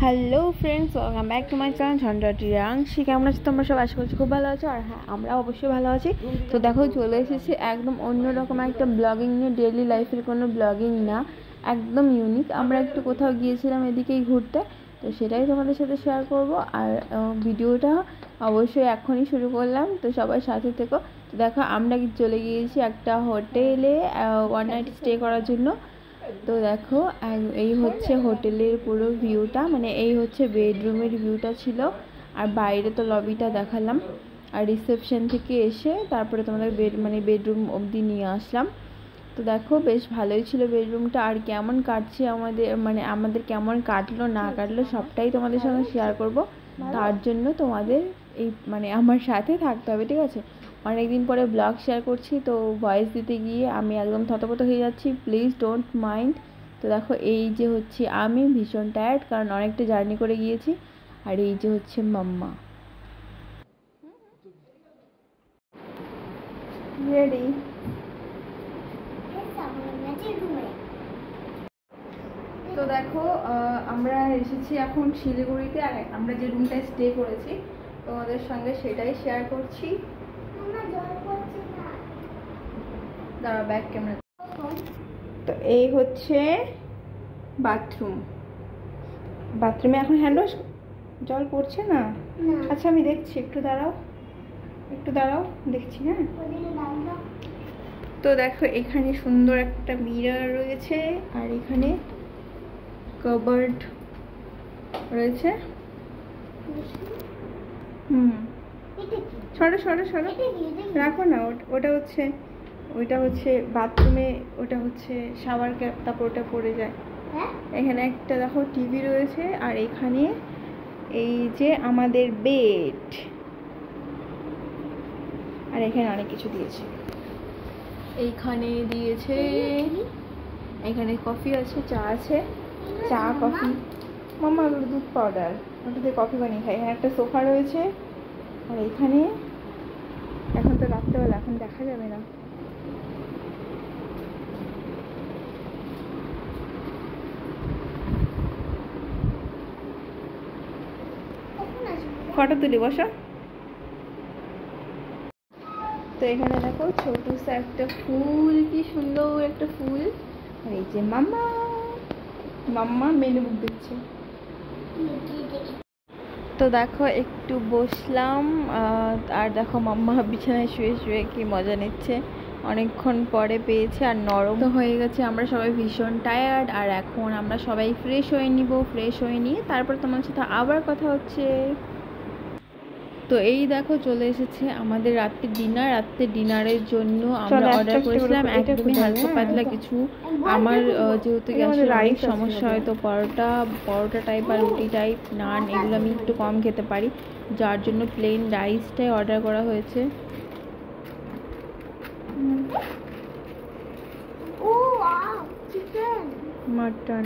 Hello friends, welcome back to my channel ঝঞ্ঝাটি রাংশি। কেমন আছো তোমরা সব? আশা করছি খুব ভালো আছো। আর হ্যাঁ, আমরা অবশ্যই ভালো আছি। তো দেখো, চলে এসেছি একদম অন্যরকম একটা ব্লগিং নিয়ে। ডেইলি লাইফের কোনো ব্লগিং না, একদম ইউনিক। আমরা একটু কোথাও গিয়েছিলাম এদিকেই ঘুরতে, তো সেটাই তোমাদের সাথে শেয়ার করব। আর ভিডিওটা অবশ্যই এখনই শুরু করলাম, তো সবাই সাথে থেকো। তো দেখো, আমরা চলে গিয়েছি একটা হোটেলে ওয়ান নাইট স্টে করার জন্য। তো দেখো, এই হচ্ছে হোটেলের পুরো ভিউটা, মানে এই হচ্ছে বেডরুমের ভিউটা ছিল। আর বাইরে তো লবিটা দেখালাম। আর রিসেপশন থেকে এসে তারপরে তোমাদের বেডরুম অবধি নিয়ে আসলাম। তো দেখো, বেশ ভালোই ছিল বেডরুমটা। আর কেমন কাটছে আমাদের কেমন কাটলো না কাটলো সবটাই তোমাদের সঙ্গে শেয়ার করব। তার জন্য তোমাদের আমার সাথে থাকতে হবে, ঠিক আছে? অনেকদিন পরে ব্লগ শেয়ার করছি, তো ভয়েস দিতে গিয়ে আমি একদম থতপত হয়ে যাচ্ছি, প্লিজ ডোন্ট মাইন্ড। তো দেখো, এই যে হচ্ছে আমি ভীষণ টায়ার্ড, কারণ অনেকটা জার্নি করে গিয়েছি। আর এই যে হচ্ছে মাম্মা রেডি। তো দেখো, আমরা এসেছি এখন শিলিগুড়িতে। আর আমরা যে রুমটায় স্টে করেছি তোমাদের সঙ্গে সেটাই শেয়ার করছি। দাঁড়া, ব্যাক ক্যামেরা। তো এই হচ্ছে বাথরুমে এখন হ্যান্ড ওয়াশ। জল পড়ছে না? আচ্ছা, আমি দেখছি, একটু দাঁড়াও দেখছি। হ্যাঁ, তো দেখো, এখানে সুন্দর একটা মিরর রয়েছে। আর এখানে কাবার্ড রয়েছে। সরো রাখো না। ওইটা হচ্ছে বাথরুমে, ওটা হচ্ছে শাওয়ার ক্যাপ, তারপর ওটা পড়ে যায়। এখানে একটা দেখো টিভি রয়েছে। আর এখানে এই যে আমাদের বেড। আর এখানে অনেক কিছু দিয়েছে। এখানে কফি আছে, চা আছে, চা কফি। মামা দুধ পাউডার, ওটা দিয়ে কফি বানিয়ে খাই। এখানে একটা সোফা রয়েছে। আর এখানে এখন তো রাত্রেবেলা, এখন দেখা যাবে না। ফটো তুলি, বসো। তো এখানে দেখো, ছোট একটা ফুল, কি সুন্দর একটা ফুল। আর এই যে মাম্মা মেনু বুক দিচ্ছে। তো দেখো, একটু বসলাম। আর দেখো, মাম্মা বিছানায় শুয়ে শুয়ে কি মজা নিচ্ছে। অনেকক্ষণ পরে পেয়েছে, আর নরম তো হয়ে গেছে। আমরা সবাই ভীষণ টায়ার্ড। আর এখন আমরা সবাই ফ্রেশ হয়ে নিয়ে তারপর তোমার সাথে আবার কথা হচ্ছে। তো এই দেখো, চলে এসেছে আমাদের রাত্রের ডিনারের জন্য আমরা অর্ডার করেছিলাম একদমই হালকা পাতলা কিছু। আমার যেহেতু গ্যাসের অনেক সমস্যা হয়, তো পরোটা টাইপ আর রুটি টাইপ, নান, এগুলো আমি একটু কম খেতে পারি, যার জন্য প্লেন রাইসটাই অর্ডার করা হয়েছে। মাটন।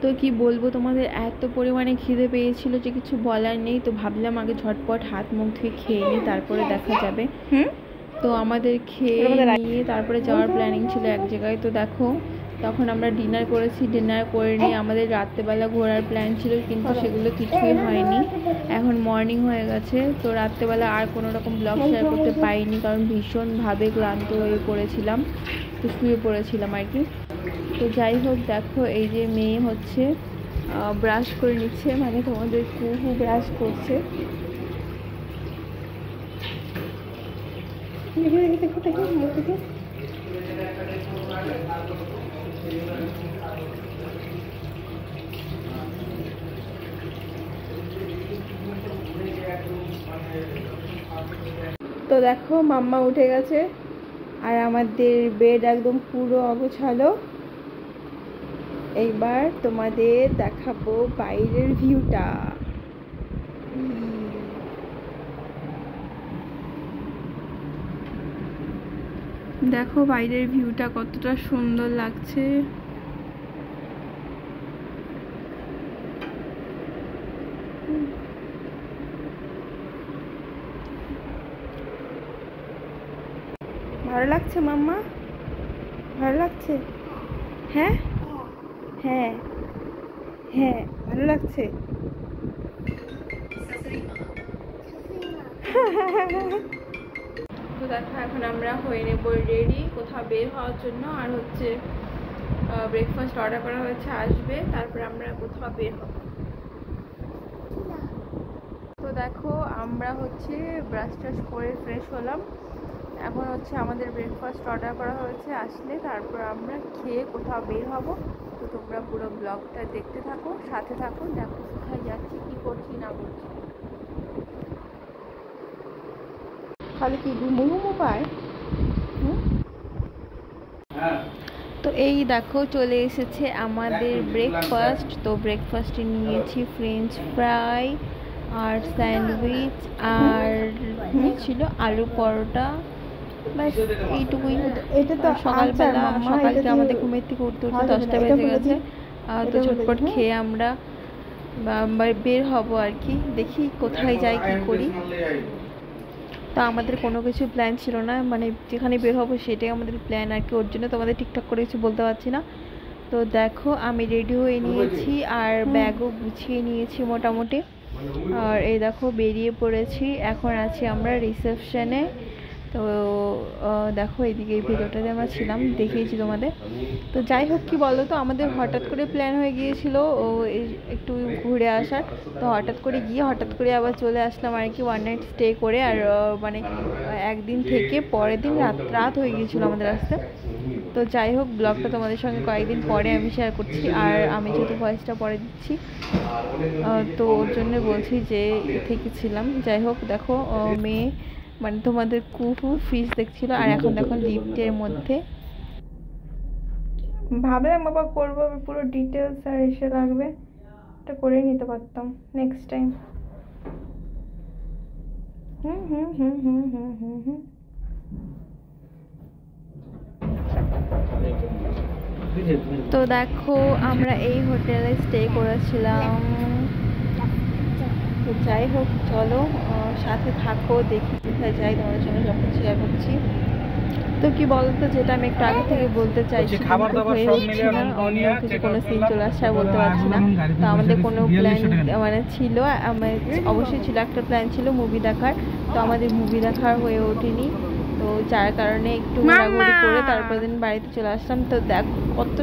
তো কি বলবো তোমাদের, এত পরিমাণে খিদে পেয়েছিল যে কিছু বলার নেই। তো ভাবলাম আগে ঝটপট হাত মুখ ধুয়ে খেয়ে নিই, তারপরে দেখা যাবে। তো আমাদের খেয়ে নিয়ে তারপরে যাওয়ার প্ল্যানিং ছিল এক জায়গায়। তো দেখো, তখন আমরা ডিনার করেছি। ডিনার করে নিয়ে আমাদের রাত্রেবেলা ঘোরার প্ল্যান ছিল, কিন্তু সেগুলো কিছুই হয়নি। এখন মর্নিং হয়ে গেছে। তো রাত্রেবেলা আর কোনো রকম ব্লগ শেয়ার করতে পারিনি, কারণ ভীষণভাবে ক্লান্ত হয়ে পড়েছিলাম, তো শুয়ে পড়েছিলাম আর কি। তো যাই হোক, দেখো, এই যে মেয়ে হচ্ছে ব্রাশ করে নিচ্ছে, মানে তোমাদের কুহু ব্রাশ করছে। তো দেখো, মাম্মা উঠে গেছে। আর আমাদের বেড একদম পুরো অগোছালো। এইবার তোমাদের দেখাবো বাইরের ভিউটা। দেখো বাইরের ভিউটা কতটা সুন্দর লাগছে। ভালো লাগছে মাম্মা? ভালো লাগছে? হ্যাঁ হ্যাঁ হ্যাঁ ভালো লাগছে। তো দেখো এখন আমরা হয়ে নেব রেডি কোথাও বের হওয়ার জন্য, আর হচ্ছে ব্রেকফাস্ট অর্ডার করা হয়েছে, আসবে, তারপরে আমরা কোথাও বের হব। তো দেখো আমরা হচ্ছে ব্রাশ টাশ করে ফ্রেশ হলাম, এখন হচ্ছে আমাদের ব্রেকফাস্ট অর্ডার করা হয়েছে, আসলে তারপর আমরা খেয়ে কোথাও বের হব। তো তোমরা পুরো ব্লগটা দেখতে থাকো, সাথে থাকো, দেখো কোথায় যাচ্ছি, কি করছি না করছি। তাহলে কি ঘুমো ঘুমো পায়। তো এই দেখো চলে এসেছে আমাদের ব্রেকফাস্ট। তো ব্রেকফাস্টে নিয়েছি ফ্রেঞ্চ ফ্রাই আর স্যান্ডউইচ, আর ছিল আলু পরোটা, ব্যাস এইটুকুই। এটা তো সকালবেলা, সকালকে আমাদের ঘুমের থেকে উঠতে উঠতে 10টা বেজে গেছে। তো ঝটপট খেয়ে আমরা বের হব আর কি, দেখি কোথায় যাই কি করি। তো আমাদের কোনো কিছু প্ল্যান ছিল না, মানে যেখানে বের হবো সেটাই আমাদের প্ল্যান আর কি, ওর জন্য তোমাদের ঠিকঠাক করে কিছু বলতে পারছি না। তো দেখো আমি রেডি হয়ে নিয়েছি আর ব্যাগও গুছিয়ে নিয়েছি মোটামুটি, আর এই দেখো বেরিয়ে পড়েছি। এখন আছি আমরা রিসেপশনে। তো দেখো এদিকে এই ভিডিওটাতে আমরা ছিলাম, দেখিয়েছি তোমাদের। তো যাই হোক, কি বলো তো, আমাদের হঠাৎ করে প্ল্যান হয়ে গিয়েছিল একটু ঘুরে আসার। তো হঠাৎ করে গিয়ে হঠাৎ করে আবার চলে আসলাম আর কি, ওয়ান নাইট স্টে করে। আর মানে একদিন থেকে পরের দিন রাত হয়ে গিয়েছিলো আমাদের আসতে। তো যাই হোক, ব্লগটা তোমাদের সঙ্গে কয়েকদিন পরে আমি শেয়ার করছি, আর আমি যেহেতু ভয়েসটা পরে দিচ্ছি তো ওর জন্য বলছি যে থেকেছিলাম। যাই হোক দেখো মেয়ে মানে তোমাদের কুহু ফিশ দেখছিল, আর এখন দেখো লিফটের মধ্যে। ভাবলাম বাবা করবো পুরো ডিটেলস, আর এসে লাগবে, এটা করে নিতে পারতাম নেক্সট টাইম। হুম হুম হুম হুম হুম হুম হুম তো দেখো আমরা এই হোটেলে স্টে করেছিলাম। তো যাই হোক চলো সাথে থাকো, দেখি কোথায় যাই, তোমাদের সঙ্গে সব কিছু শেয়ার করছি। তো কি বলতো, যেটা আমি একটু আগে থেকে বলতে চাইছি হয়ে উঠছে না, অন্য কিছু কোনো সিন চলে আসছে আর বলতে পারছি না। তো আমাদের কোনো প্ল্যান মানে ছিল, অবশ্যই ছিল একটা প্ল্যান ছিল মুভি দেখার, তো আমাদের মুভি দেখার হয়ে ওঠেনি। তো যার কারণে একটু ঘোরাঘুরি করে তারপর দিন বাড়িতে চলে আসলাম। তো দেখো কত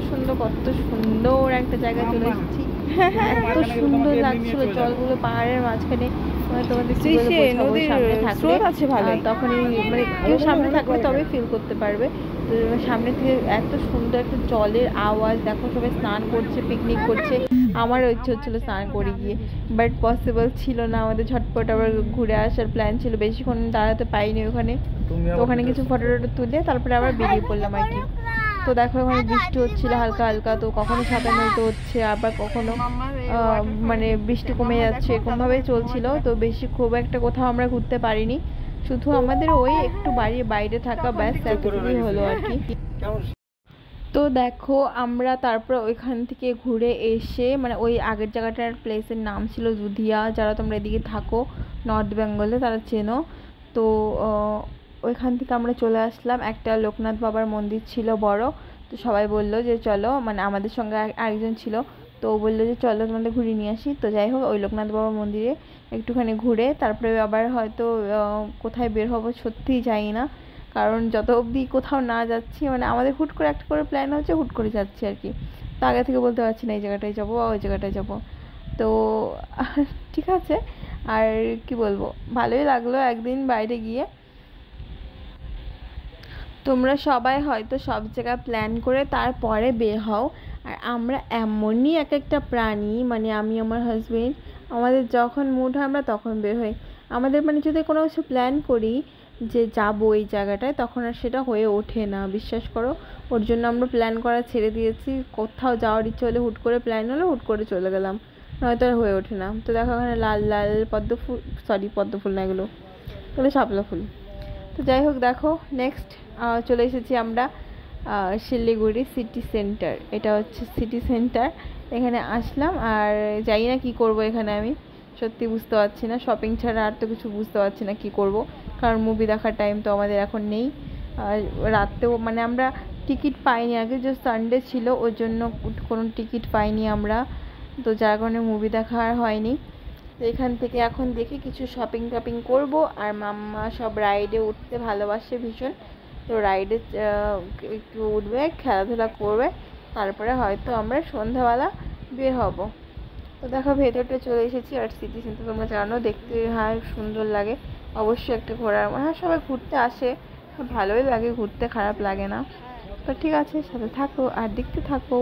সুন্দর একটা জায়গায় চলে এসেছি, এত সুন্দর লাগছিল জলগুলো পাহাড়ের মাঝখানে। তোমাদের তখনই মানে কেউ সামনে থাকবে তবে ফিল করতে পারবে। তো সামনে থেকে এত সুন্দর একটা জলের আওয়াজ, দেখো সবাই স্নান করছে, পিকনিক করছে। আমারও ইচ্ছে হচ্ছিল স্নান করে গিয়ে, বাট পসিবল ছিল না আমাদের। ঝটপট আবার ঘুরে আসার প্ল্যান ছিল, বেশিক্ষণ দাঁড়াতে পাইনি ওখানে। তো ওখানে কিছু ফটো টটো তুলে তারপরে আবার বেরিয়ে পড়লাম আর কি। তো দেখো ওখানে বৃষ্টি হচ্ছিল হালকা হালকা, তো কখনো ছাতা নিতে হচ্ছে, আবার কখনো মানে বৃষ্টি কমে যাচ্ছে, এরকমভাবেই চলছিল। তো বেশি খুব একটা কোথাও আমরা ঘুরতে পারিনি, শুধু আমাদের ওই একটু বাড়ির বাইরে থাকা, ব্যাস এতটুকুই হলো আর কি। তো দেখো আমরা তারপর ওইখান থেকে ঘুরে এসে, মানে ওই আগের জায়গাটার প্লেসের নাম ছিল দুধিয়া, যারা তোমরা এদিকে থাকো নর্থ বেঙ্গলে তারা চেনো। তো ওইখান থেকে আমরা চলে আসলাম, একটা লোকনাথ বাবার মন্দির ছিল বড়। তো সবাই বললো যে চলো, মানে আমাদের সঙ্গে আরেকজন ছিল, তো ও বললো যে চলো তোমাদের ঘুরিয়ে নিয়ে আসি। তো যাই হোক ওই লোকনাথ বাবার মন্দিরে একটুখানি ঘুরে তারপরে আবার হয়তো কোথায় বের হবো সত্যিই জানি না, কারণ যত অবধি কোথাও না যাচ্ছি, মানে আমাদের হুট করে একটা করে প্ল্যান হচ্ছে, হুট করে যাচ্ছি আর কি। তো আগে থেকে বলতে পারছি না এই জায়গাটায় যাবো বা ওই জায়গাটায় যাবো। তো ঠিক আছে, আর কি বলবো, ভালোই লাগলো একদিন বাইরে গিয়ে। তোমরা সবাই হয়তো সব জায়গায় প্ল্যান করে তারপরে বের হও, আর আমরা এমনই এক একটা প্রাণী, মানে আমি আমার হাজবেন্ড, আমাদের যখন মুড হয় আমরা তখন বের হই। আমাদের মানে যদি কোনো কিছু প্ল্যান করি যে যাবো এই জায়গাটায়, তখন আর সেটা হয়ে ওঠে না, বিশ্বাস করো। ওর জন্য আমরা প্ল্যান করা ছেড়ে দিয়েছি, কোথাও যাওয়ার ইচ্ছে হলে হুট করে প্ল্যান হলো, হুট করে চলে গেলাম, নয়তো আর হয়ে ওঠে না। তো দেখো ওখানে লাল লাল পদ্ম ফুল, সরি পদ্ম ফুল না, এগুলো শাপলা ফুল। তো যাই হোক দেখো নেক্সট চলে এসেছি আমরা শিলিগুড়ি সিটি সেন্টার। এটা হচ্ছে সিটি সেন্টার। এখানে আসলাম আর জানি না কি করব এখানে, আমি সত্যি বুঝতে পারছি না। শপিং ছাড়া আর তো কিছু বুঝতে পারছি না কি করব, কারণ মুভি দেখার টাইম তো আমাদের এখন নেই। আর রাতেও মানে আমরা টিকিট পাইনি, আগে যে সানডে ছিল ওর জন্য কোনো টিকিট পাইনি আমরা, তো যার কারণে মুভি দেখা আর হয়নি। তো এখান থেকে এখন দেখি কিছু শপিং টপিং করব। আর মাম্মা সব রাইডে উঠতে ভালোবাসে ভীষণ, তো রাইডে একটু উঠবে, খেলাধুলা করবে, তারপরে হয়তো আমরা সন্ধ্যাবেলা বের হব। তো দেখো ভেতরটা চলে এসেছি। আর সিটি সেন্টার তোমরা জানো দেখতে হ্যাঁ সুন্দর লাগে, অবশ্যই একটা ঘোরার, হ্যাঁ সবাই ঘুরতে আসে, ভালোই লাগে ঘুরতে, খারাপ লাগে না। তো ঠিক আছে, সাথে থাকো আর দেখতে থাকো।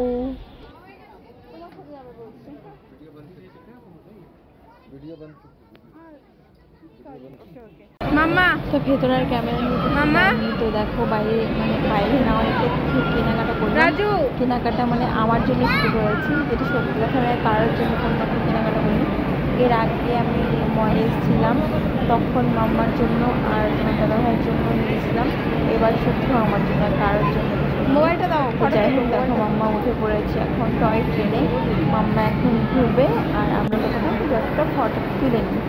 মাম্মা তো ভেতরে আর ক্যামেরা নিতে মাম্মা, তো দেখো বাইরে মানে বাইরে না অনেকটা কেনাকাটা করলাম। রাজু কেনাকাটা মানে আমার জন্য শুরু করেছি, যেটা সত্যি কথা মানে কারোর জন্য কোনো রকম কেনাকাটা করিনি। এর আগে আমি মলে এসেছিলাম, তখন মাম্মার জন্য আর তোমার দাদা ভাইয়ের জন্য নিয়েছিলাম। এবার সত্যি আমার জন্য আর কারোর জন্য। মোবাইলটা দাও। যাই হোক দেখো মাম্মা উঠে পড়েছে এখন টয় ট্রেনে। মাম্মা এখন ঘুরবে আর আমরা তখন একটা ফটো তুলে নিই।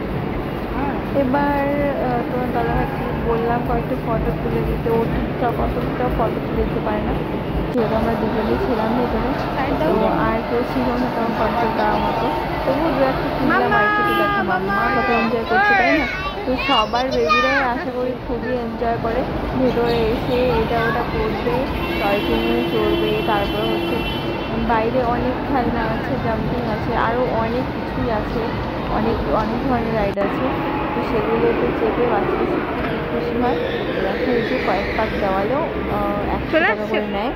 এবার তোমার দাদাভাইকে বললাম কয়েকটা ফটো তুলে দিতে, ও ঠিকঠাক অতটা ফটো তুলে দিতে পারে না, যেহেতু আমরা দুজনেই ছিলাম ভেতরে, তো আর কেউ ছিল না তেমন ফটো দেওয়ার মতো। তবুও দু একটা তুললাম আর কি। দেখো মাম্মা কত এনজয় করছে তাই না? তো সবার বেবিরাই আশা করি খুবই এনজয় করে, ভেতরে এসে এটা ওটা করবে, টয় ট্রেনে চড়বে, তারপরে হচ্ছে বাইরে অনেক খেলনা আছে, জাম্পিং আছে, আরও অনেক কিছুই আছে, অনেক অনেক ধরনের রাইড আছে। তো সেগুলোতে চেপে বাচ্চারা খুশি হয়। দেখো এই যে কয়েক পাক দেওয়ালেও 100 টাকা করে নেয়,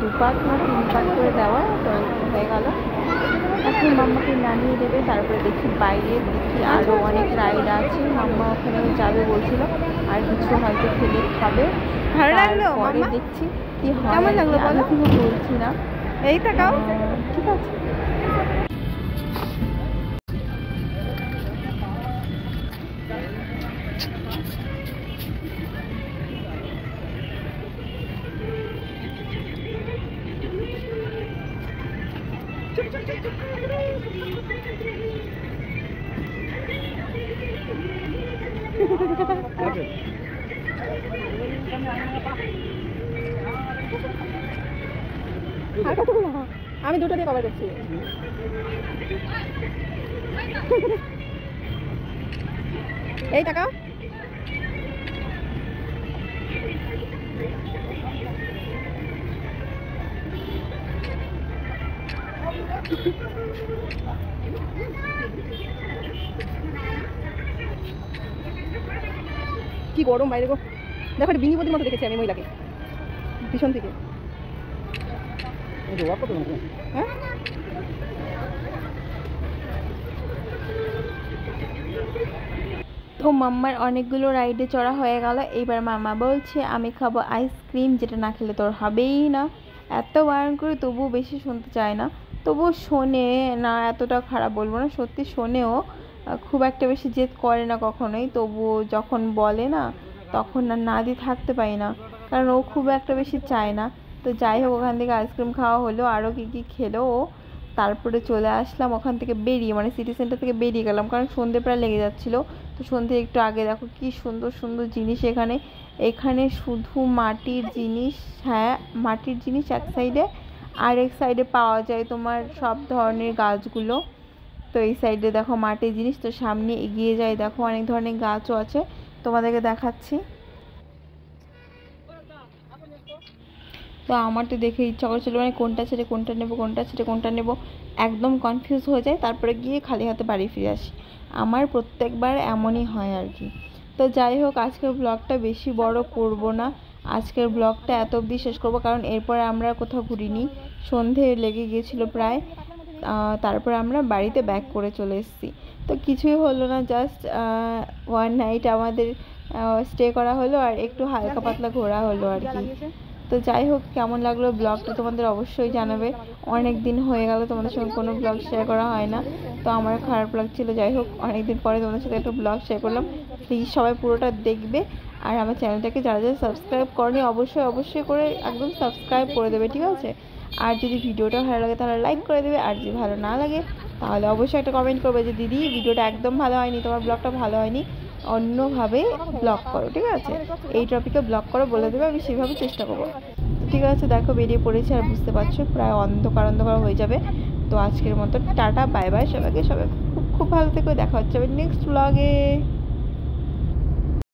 2 পাক না 3 পাক করে দেওয়া, তো হয়ে গেল। এখন মাম্মাকে নামিয়ে দেবে, তারপরে দেখি বাইরে দেখি আরও অনেক রাইড আছে। মাম্মা ওখানে যাবে বলছিল, আর কিছু হয়তো খেলে খাবে। ভালো লাগলো পরে দেখছি কি হয়, কেমন লাগলো বলো, কিছু বলছি না। এই টাকাও ঠিক আছে। আমি দুটো দিয়ে কভার করছি। এই টাকা কি গরম বাইরে গো। দেখো একটা বিনিপতির মতো দেখেছি আমি মহিলাকে পিছন থেকে। হ্যাঁ তো মাম্মার অনেকগুলো রাইডে চড়া হয়ে গেল। এইবার মাম্মা বলছে আমি খাবো আইসক্রিম, যেটা না খেলে তোর হবেই না। এত বারণ করে তবুও বেশি শুনতে চায় না, তবুও শোনে না, এতটা খারাপ বলবো না, সত্যি শোনেও, খুব একটা বেশি জেদ করে না কখনোই। তবুও যখন বলে না তখন না দিয়ে থাকতে পারি না, কারণ ও খুব একটা বেশি চায় না। তো যাই হোক ওখান থেকে আইসক্রিম খাওয়া হলো, আরও কী কী খেলো ও। তারপরে চলে আসলাম ওখান থেকে বেরিয়ে, মানে সিটি সেন্টার থেকে বেরিয়ে গেলাম, কারণ সন্ধে প্রায় লেগে যাচ্ছিলো। তো সন্ধে একটু আগে দেখো কি সুন্দর সুন্দর জিনিস এখানে। এখানে শুধু মাটির জিনিস, হ্যাঁ মাটির জিনিস এক সাইডে, আর এক সাইডে পাওয়া যায় তোমার সব ধরনের গাছগুলো। তো এই সাইডে দেখো মাটির জিনিস, তো সামনে এগিয়ে যায় দেখো অনেক ধরনের গাছও আছে, তোমাদেরকে দেখাচ্ছি। তো আমার তো দেখে ইচ্ছা করছিল মানে কোনটা ছেড়ে কোনটা নেব, কোনটা ছেড়ে কোনটা নেব, একদম কনফিউজ হয়ে যায়, তারপরে গিয়ে খালি হাতে বাড়ি ফিরে আসি। আমার প্রত্যেকবার এমনই হয় আর কি। তো যাই হোক আজকের ব্লগটা বেশি বড় করব না, আজকের ব্লগটা এত অবধি শেষ করব, কারণ এরপরে আমরা কোথাও ঘুরিনি, সন্ধে লেগে গিয়েছিল প্রায়। তারপর আমরা বাড়িতে ব্যাক করে চলে এসেছি। তো কিছুই হলো না, জাস্ট 1 নাইট আমাদের স্টে করা হলো, আর একটু হালকা পাতলা ঘোরা হলো আর কি। তো যাই হোক কেমন লাগলো ব্লগটা তোমাদের অবশ্যই জানাবে। অনেক দিন হয়ে গেল তোমাদের সঙ্গে কোনো ব্লগ শেয়ার করা হয় না, তো আমার খারাপ লাগছিল। যাই হোক অনেক দিন পরে তোমাদের সাথে একটা ব্লগ শেয়ার করলাম, প্লিজ সবাই পুরোটা দেখবে আর আমার চ্যানেলটাকে যারা যারা সাবস্ক্রাইব করেনি অবশ্যই করে একদম সাবস্ক্রাইব করে দেবে, ঠিক আছে। আর যদি ভিডিওটা ভালো লাগে তাহলে লাইক করে দেবে, আর যদি ভালো না লাগে তাহলে অবশ্যই একটা কমেন্ট করবে যে দিদি ভিডিওটা একদম ভালো হয়নি, তোমার ব্লগটা ভালো হয়নি, অন্যভাবে ব্লগ করো, ঠিক আছে, এই টপিকে ব্লগ করো বলে দেবে, আমি সেভাবে চেষ্টা করবো। ঠিক আছে, দেখো বেরিয়ে পড়েছে আর বুঝতে পারছো প্রায় অন্ধকার হয়ে যাবে। তো আজকের মতো টাটা বাই বাই সবাইকে, সবাই খুব খুব ভালো থেকো, দেখা হচ্ছে নেক্সট ব্লগে।